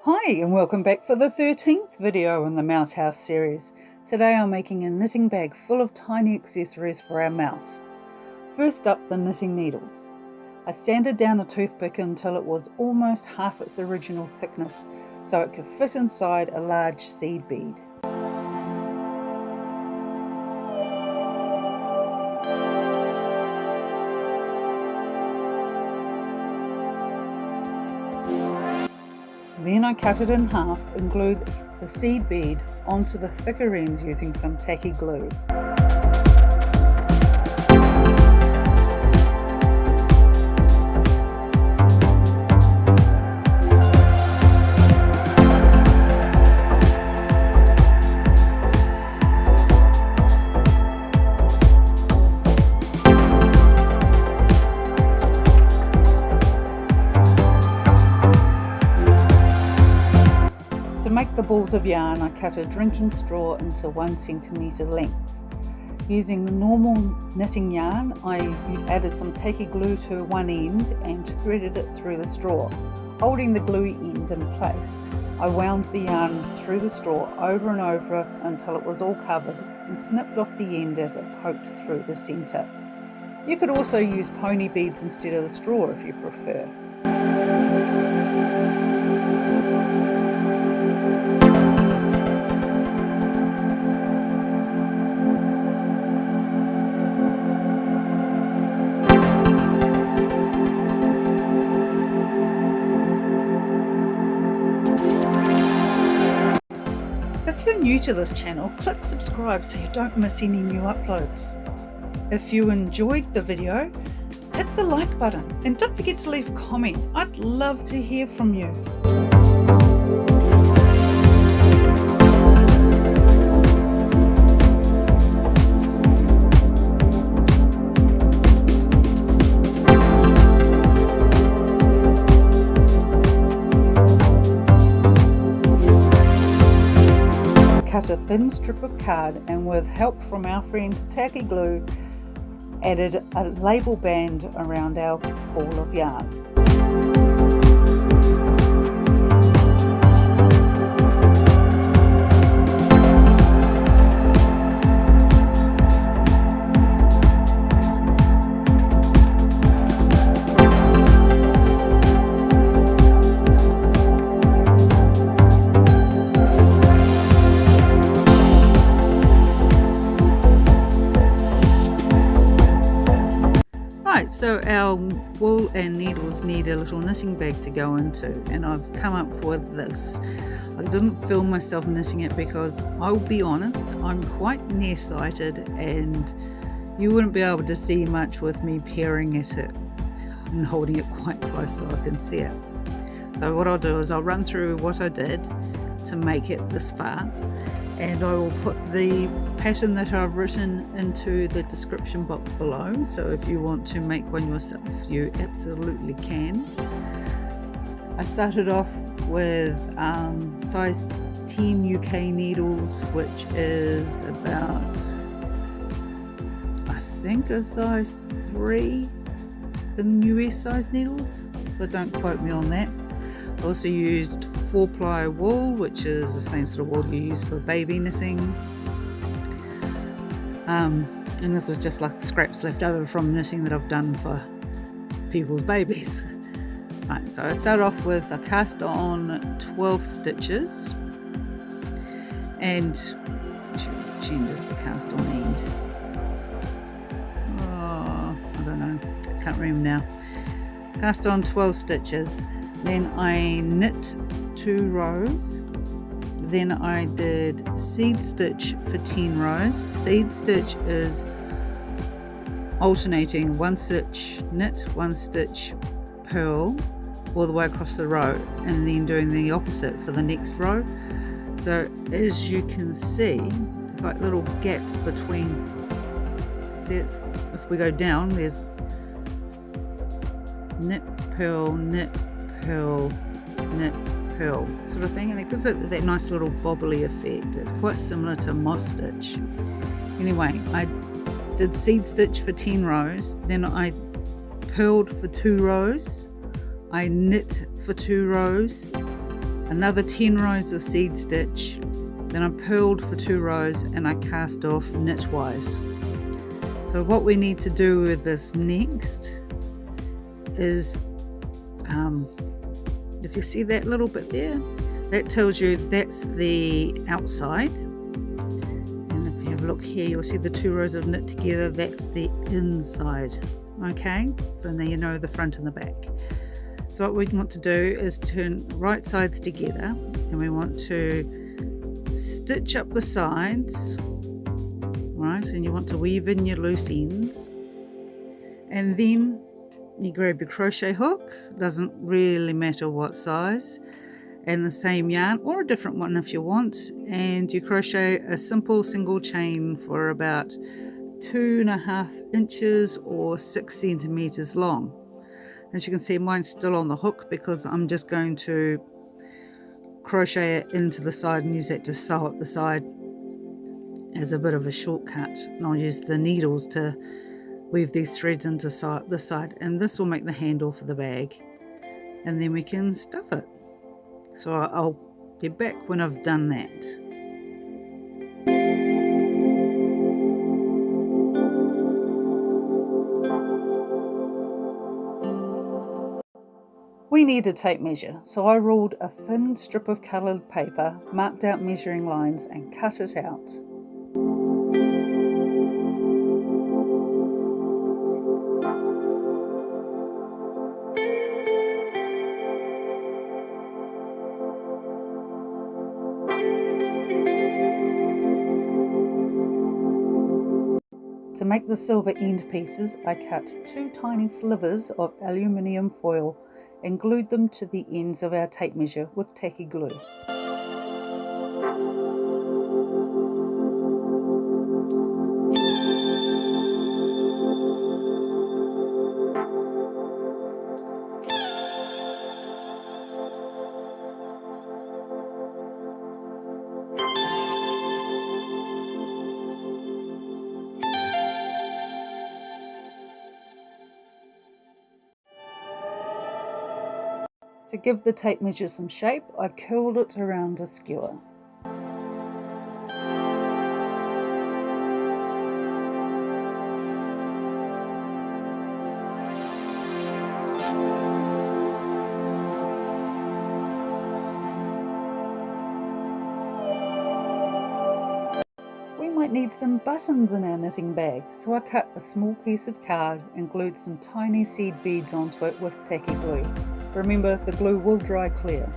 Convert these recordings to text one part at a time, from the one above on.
Hi and welcome back for the 13th video in the Mouse House series. Today I'm making a knitting bag full of tiny accessories for our mouse. First up, the knitting needles. I sanded down a toothpick until it was almost half its original thickness so it could fit inside a large seed bead. Then I cut it in half and glued the seed bead onto the thicker ends using some tacky glue. To make the balls of yarn, I cut a drinking straw into 1 centimetre lengths. Using normal knitting yarn, I added some tacky glue to one end and threaded it through the straw. Holding the gluey end in place, I wound the yarn through the straw over and over until it was all covered and snipped off the end as it poked through the centre. You could also use pony beads instead of the straw if you prefer. If you're new to this channel, click subscribe so you don't miss any new uploads. If you enjoyed the video, hit the like button and don't forget to leave a comment. I'd love to hear from you. Cut a thin strip of card and with help from our friend Tacky glue, added a label band around our ball of yarn. So our wool and needles need a little knitting bag to go into, and I've come up with this. I didn't film myself knitting it because I'll be honest, I'm quite nearsighted and you wouldn't be able to see much with me peering at it and holding it quite close so I can see it. So what I'll do is I'll run through what I did to make it this far, and I will put the pattern that I've written into the description box below, so if you want to make one yourself you absolutely can. I started off with size 10 UK needles, which is about, I think, a size 3 in US size needles, but don't quote me on that. I also used 4-ply wool, which is the same sort of wool you use for baby knitting. And this was just like scraps left over from knitting that I've done for people's babies. Right, so I started off with a cast on 12 stitches, and she ended the cast on end. Oh, I don't know, I can't remember now. Cast on 12 stitches. Then I knit 2 rows, then I did seed stitch for 10 rows. Seed stitch is alternating 1 stitch knit, 1 stitch purl all the way across the row, and then doing the opposite for the next row. So as you can see, it's like little gaps between, see, it's, if we go down, there's knit, purl, knit, purl, knit, purl sort of thing, and it gives it that nice little bobbly effect. It's quite similar to moss stitch. Anyway, I did seed stitch for 10 rows, then I purled for 2 rows, I knit for 2 rows, another 10 rows of seed stitch, then I purled for 2 rows and I cast off knitwise. So what we need to do with this next is, if you see that little bit there, that tells you that's the outside. And if you have a look here, you'll see the 2 rows of knit together, that's the inside. Okay, so now you know the front and the back. So what we want to do is turn right sides together, and we want to stitch up the sides, right? And you want to weave in your loose ends, and then you grab your crochet hook, doesn't really matter what size, and the same yarn or a different one if you want, and you crochet a simple single chain for about 2.5 inches or 6 centimeters long. As you can see, mine's still on the hook because I'm just going to crochet it into the side and use that to sew up the side as a bit of a shortcut. And I'll use the needles to weave these threads into the side, and this will make the handle for the bag, and then we can stuff it. So I'll be back when I've done that. We need a tape measure, so I ruled a thin strip of coloured paper, marked out measuring lines and cut it out. To make the silver end pieces, I cut 2 tiny slivers of aluminium foil and glued them to the ends of our tape measure with tacky glue. To give the tape measure some shape, I curled it around a skewer. We might need some buttons in our knitting bag, so I cut a small piece of card and glued some tiny seed beads onto it with tacky glue. Remember, the glue will dry clear.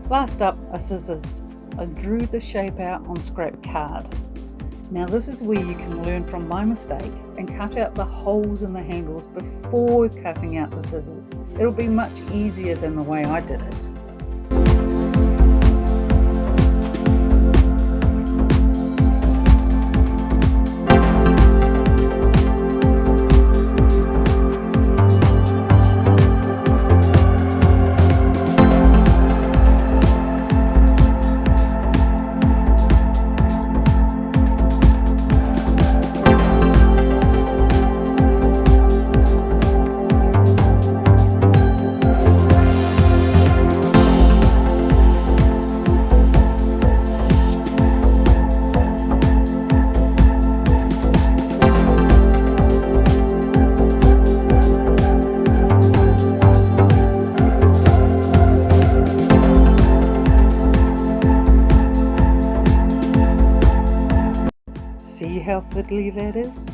Last up are scissors. I drew the shape out on scrap card. Now this is where you can learn from my mistake and cut out the holes in the handles before cutting out the scissors. It'll be much easier than the way I did it. how fiddly that is?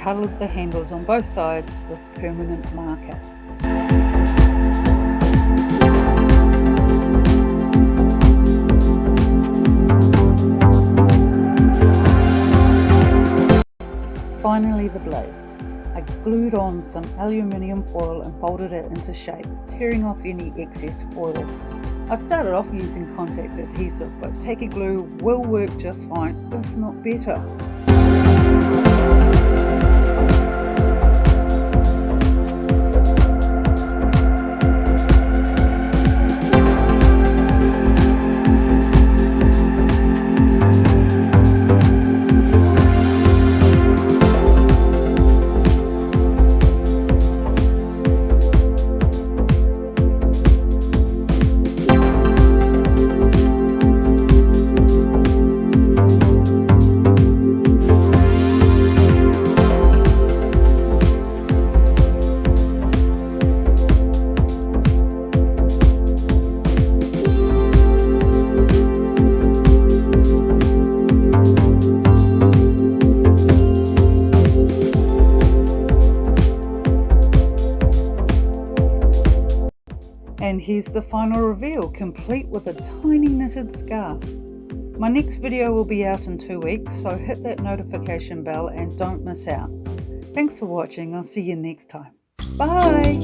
Coloured the handles on both sides with permanent marker. Finally, the blades. I glued on some aluminium foil and folded it into shape, tearing off any excess foil. I started off using contact adhesive, but Tacky glue will work just fine, if not better. And here's the final reveal, complete with a tiny knitted scarf. My next video will be out in 2 weeks, so hit that notification bell and don't miss out. Thanks for watching, I'll see you next time. Bye!